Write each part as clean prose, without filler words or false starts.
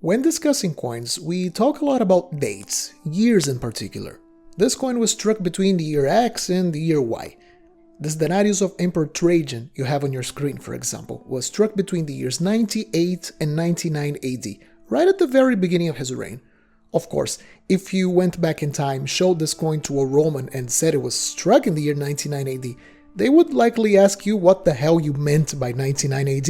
When discussing coins, we talk a lot about dates, years in particular. This coin was struck between the year X and the year Y. This denarius of Emperor Trajan you have on your screen, for example, was struck between the years 98 and 99 AD, right at the very beginning of his reign. Of course, if you went back in time, showed this coin to a Roman and said it was struck in the year 99 AD, they would likely ask you what the hell you meant by 99 AD.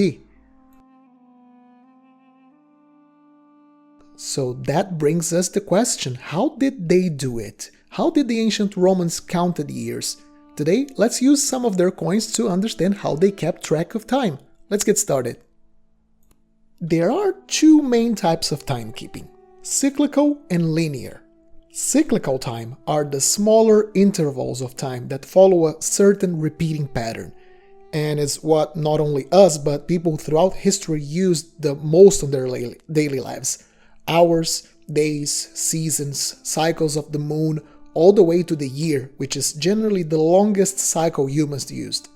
So that brings us the question, how did they do it? How did the ancient Romans count the years? Today, let's use some of their coins to understand how they kept track of time. Let's get started. There are two main types of timekeeping, cyclical and linear. Cyclical time are the smaller intervals of time that follow a certain repeating pattern, and it's what not only us but people throughout history used the most of their daily lives. Hours, days, seasons, cycles of the moon, all the way to the year, which is generally the longest cycle humans used.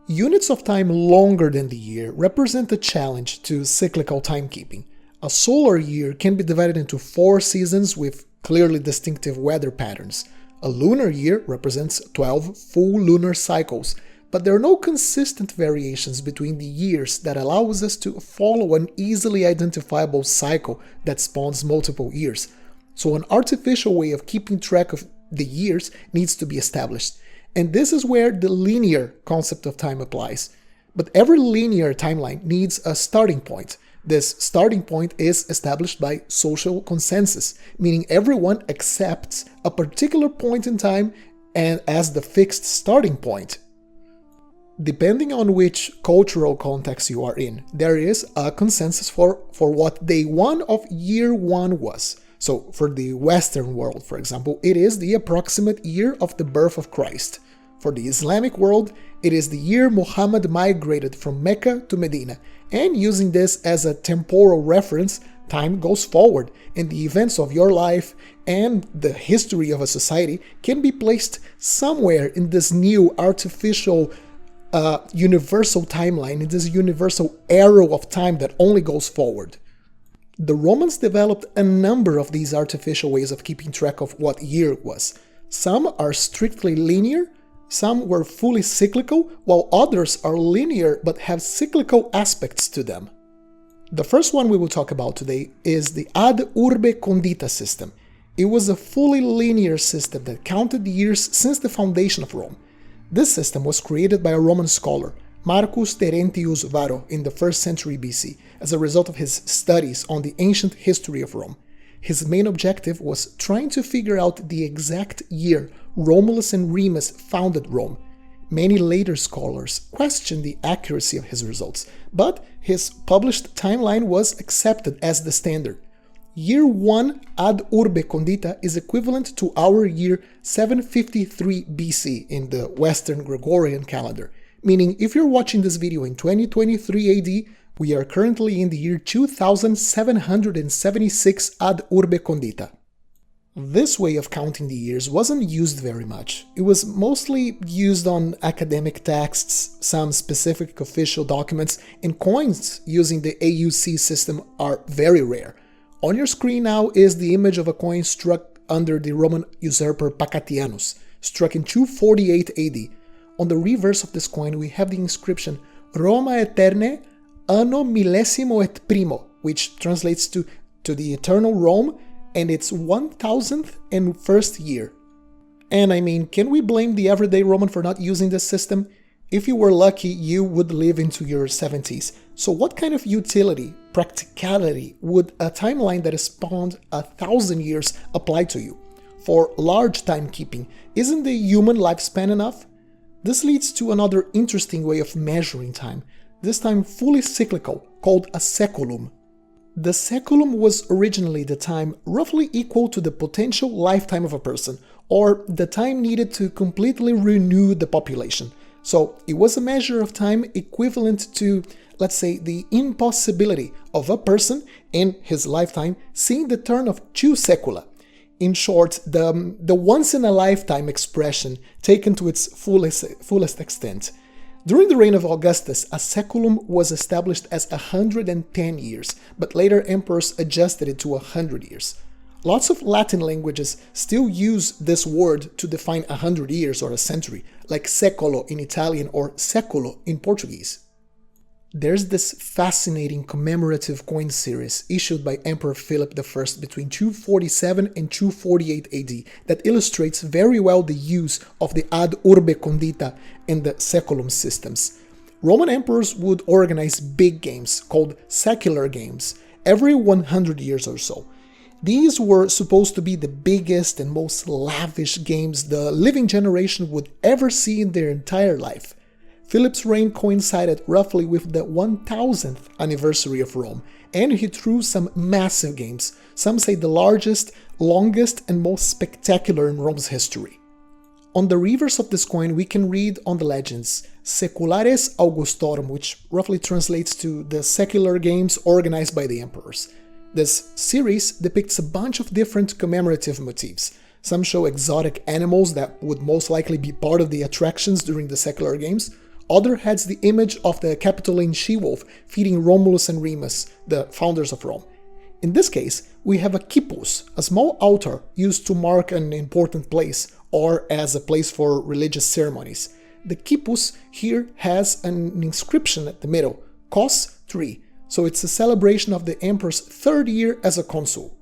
Units of time longer than the year represent a challenge to cyclical timekeeping. A solar year can be divided into 4 seasons with clearly distinctive weather patterns. A lunar year represents 12 full lunar cycles, but there are no consistent variations between the years that allows us to follow an easily identifiable cycle that spawns multiple years. So an artificial way of keeping track of the years needs to be established. And this is where the linear concept of time applies. But every linear timeline needs a starting point. This starting point is established by social consensus, meaning everyone accepts a particular point in time and as the fixed starting point. Depending on which cultural context you are in, there is a consensus for what day 1 of year 1 was. So for the Western world, for example, it is the approximate year of the birth of Christ. For the Islamic world, it is the year Muhammad migrated from Mecca to Medina, and using this as a temporal reference, time goes forward, and the events of your life and the history of a society can be placed somewhere in this new artificial universal timeline, in this universal arrow of time that only goes forward. The Romans developed a number of these artificial ways of keeping track of what year it was. Some are strictly linear, some were fully cyclical, while others are linear but have cyclical aspects to them. The first one we will talk about today is the ad urbe condita system. It was a fully linear system that counted the years since the foundation of Rome. This system was created by a Roman scholar, Marcus Terentius Varro, in the 1st century BC, as a result of his studies on the ancient history of Rome. His main objective was trying to figure out the exact year Romulus and Remus founded Rome. Many later scholars questioned the accuracy of his results, but his published timeline was accepted as the standard. Year 1 ad urbe condita is equivalent to our year 753 BC in the Western Gregorian calendar, meaning if you're watching this video in 2023 AD, we are currently in the year 2776 ad urbe condita. This way of counting the years wasn't used very much. It was mostly used on academic texts, some specific official documents, and coins using the AUC system are very rare. On your screen now is the image of a coin struck under the Roman usurper Pacatianus, struck in 248 AD. On the reverse of this coin we have the inscription Roma Eterne Anno Millesimo et Primo, which translates to the eternal Rome and its 1001st year. And I mean, can we blame the everyday Roman for not using this system? If you were lucky, you would live into your 70s. So what kind of utility, practicality, would a timeline that is spawned 1,000 years apply to you? For large timekeeping, isn't the human lifespan enough? This leads to another interesting way of measuring time, this time fully cyclical, called a saeculum. The saeculum was originally the time roughly equal to the potential lifetime of a person, or the time needed to completely renew the population. So it was a measure of time equivalent to, let's say, the impossibility of a person in his lifetime seeing the turn of 2 saecula. In short, the once-in-a-lifetime expression taken to its fullest extent. During the reign of Augustus, a saeculum was established as 110 years, but later emperors adjusted it to 100 years. Lots of Latin languages still use this word to define 100 years or a century, like secolo in Italian or século in Portuguese. There's this fascinating commemorative coin series issued by Emperor Philip I between 247 and 248 AD that illustrates very well the use of the ad urbe condita and the saeculum systems. Roman emperors would organize big games called secular games every 100 years or so. These were supposed to be the biggest and most lavish games the living generation would ever see in their entire life. Philip's reign coincided roughly with the 1000th anniversary of Rome, and he threw some massive games, some say the largest, longest, and most spectacular in Rome's history. On the reverse of this coin we can read on the legends Seculares Augustorum, which roughly translates to the secular games organized by the emperors. This series depicts a bunch of different commemorative motifs. Some show exotic animals that would most likely be part of the attractions during the secular games. Other has the image of the Capitoline she-wolf feeding Romulus and Remus, the founders of Rome. In this case, we have a kippus, a small altar used to mark an important place or as a place for religious ceremonies. The kippus here has an inscription at the middle, Cos 3, so it's a celebration of the emperor's third year as a consul.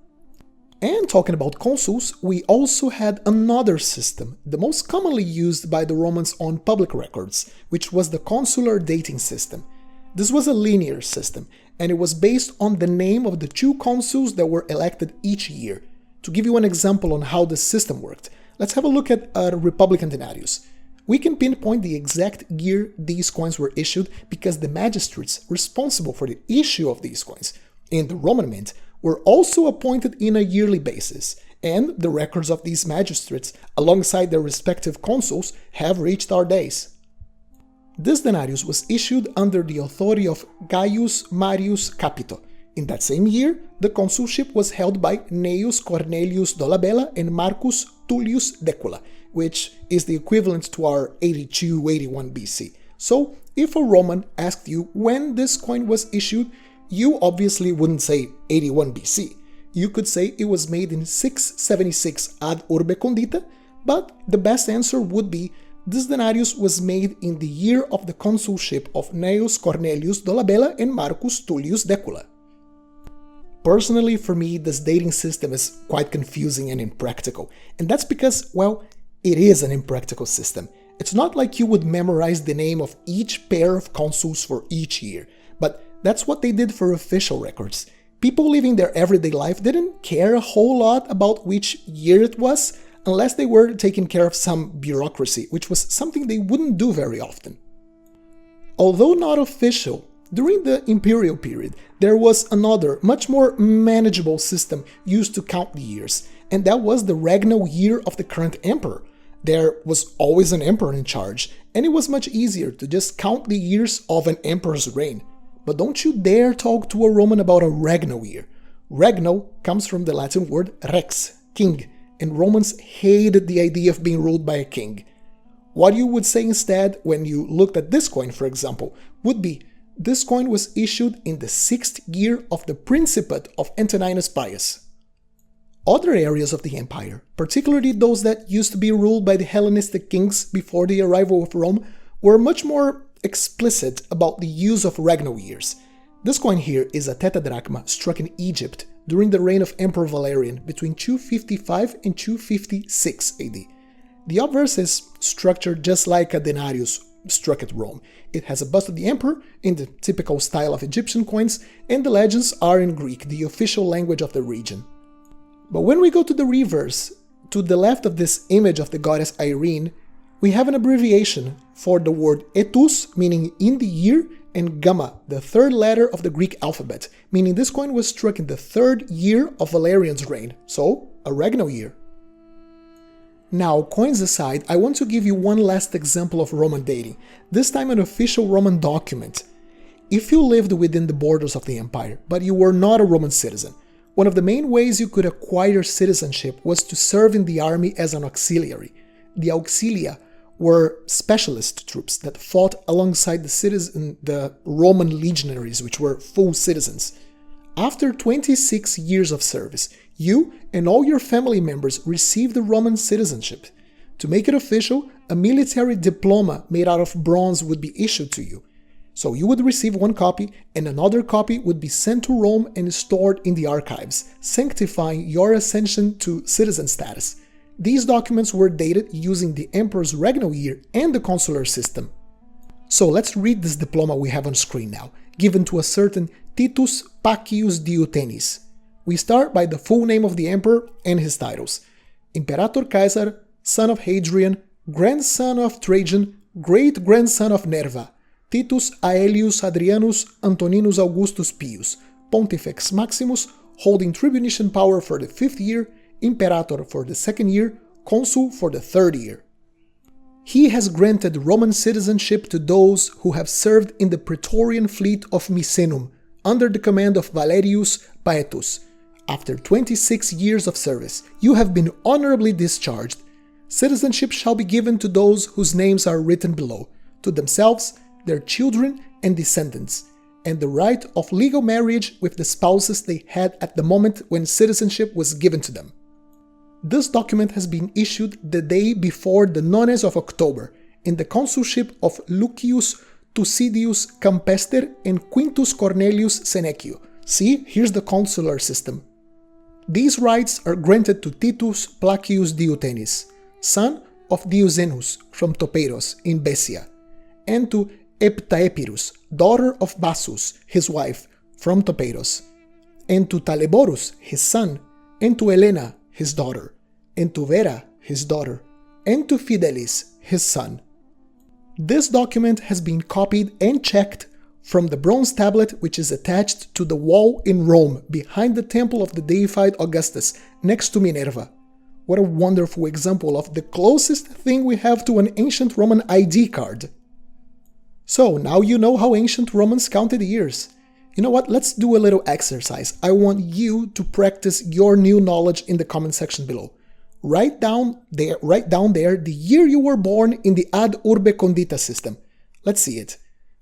And talking about consuls, we also had another system, the most commonly used by the Romans on public records, which was the consular dating system. This was a linear system, and it was based on the name of the two consuls that were elected each year. To give you an example on how the system worked, let's have a look at a Republican denarius. We can pinpoint the exact year these coins were issued because the magistrates responsible for the issue of these coins in the Roman Mint were also appointed in a yearly basis, and the records of these magistrates, alongside their respective consuls, have reached our days. This denarius was issued under the authority of Gaius Marius Capito. In that same year, the consulship was held by Gnaeus Cornelius Dolabella and Marcus Tullius Decula, which is the equivalent to our 82-81 BC. So, if a Roman asked you when this coin was issued, you obviously wouldn't say 81 BC. You could say it was made in 676 ad urbe condita, but the best answer would be this denarius was made in the year of the consulship of Gnaeus Cornelius Dolabella and Marcus Tullius Decula. Personally, for me, this dating system is quite confusing and impractical, and that's because, well, it is an impractical system. It's not like you would memorize the name of each pair of consuls for each year, but that's what they did for official records. People living their everyday life didn't care a whole lot about which year it was, unless they were taking care of some bureaucracy, which was something they wouldn't do very often. Although not official, during the imperial period, there was another, much more manageable system used to count the years, and that was the regnal year of the current emperor. There was always an emperor in charge, and it was much easier to just count the years of an emperor's reign. But don't you dare talk to a Roman about a regnal year. Regnal comes from the Latin word rex, king, and Romans hated the idea of being ruled by a king. What you would say instead when you looked at this coin, for example, would be this coin was issued in the 6th year of the Principate of Antoninus Pius. Other areas of the empire, particularly those that used to be ruled by the Hellenistic kings before the arrival of Rome, were much more explicit about the use of regnal years. This coin here is a tetradrachma struck in Egypt during the reign of Emperor Valerian between 255 and 256 AD. The obverse is structured just like a denarius struck at Rome. It has a bust of the emperor in the typical style of Egyptian coins, and the legends are in Greek, the official language of the region. But when we go to the reverse, to the left of this image of the goddess Irene, we have an abbreviation for the word etus, meaning in the year, and gamma, the third letter of the Greek alphabet, meaning this coin was struck in the 3rd year of Valerian's reign, so a regnal year. Now, coins aside, I want to give you one last example of Roman dating, this time an official Roman document. If you lived within the borders of the empire, but you were not a Roman citizen, one of the main ways you could acquire citizenship was to serve in the army as an auxiliary. The auxilia were specialist troops that fought alongside the Roman legionaries, which were full citizens. After 26 years of service, you and all your family members received the Roman citizenship. To make it official, a military diploma made out of bronze would be issued to you. So you would receive one copy, and another copy would be sent to Rome and stored in the archives, sanctifying your ascension to citizen status. These documents were dated using the emperor's regnal year and the consular system. So let's read this diploma we have on screen now, given to a certain Titus Pacius Diutenis. We start by the full name of the emperor and his titles. Imperator Caesar, son of Hadrian, grandson of Trajan, great-grandson of Nerva, Titus Aelius Hadrianus Antoninus Augustus Pius, Pontifex Maximus, holding tribunician power for the 5th year, Imperator for the 2nd year, Consul for the 3rd year. He has granted Roman citizenship to those who have served in the Praetorian fleet of Misenum, under the command of Valerius Paetus. After 26 years of service, you have been honorably discharged. Citizenship shall be given to those whose names are written below, to themselves, their children and descendants, and the right of legal marriage with the spouses they had at the moment when citizenship was given to them. This document has been issued the day before the Nones of October, in the consulship of Lucius Tucidius Campester and Quintus Cornelius Senecio. See, here's the consular system. These rights are granted to Titus Placius Diutenis, son of Diosenus from Topeiros in Bessia, and to Eptaepirus, daughter of Bassus, his wife, from Topeiros, and to Taleborus, his son, and to Helena, his daughter, and to Vera, his daughter, and to Fidelis, his son. This document has been copied and checked from the bronze tablet which is attached to the wall in Rome behind the temple of the deified Augustus next to Minerva. What a wonderful example of the closest thing we have to an ancient Roman ID card. So now you know how ancient Romans counted years. You know what, let's do a little exercise. I want you to practice your new knowledge in the comment section below. Write down there the year you were born in the ad urbe condita system. Let's see it.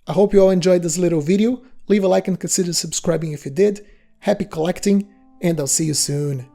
I hope you all enjoyed this little video. Leave a like and consider subscribing if you did. Happy collecting, and I'll see you soon.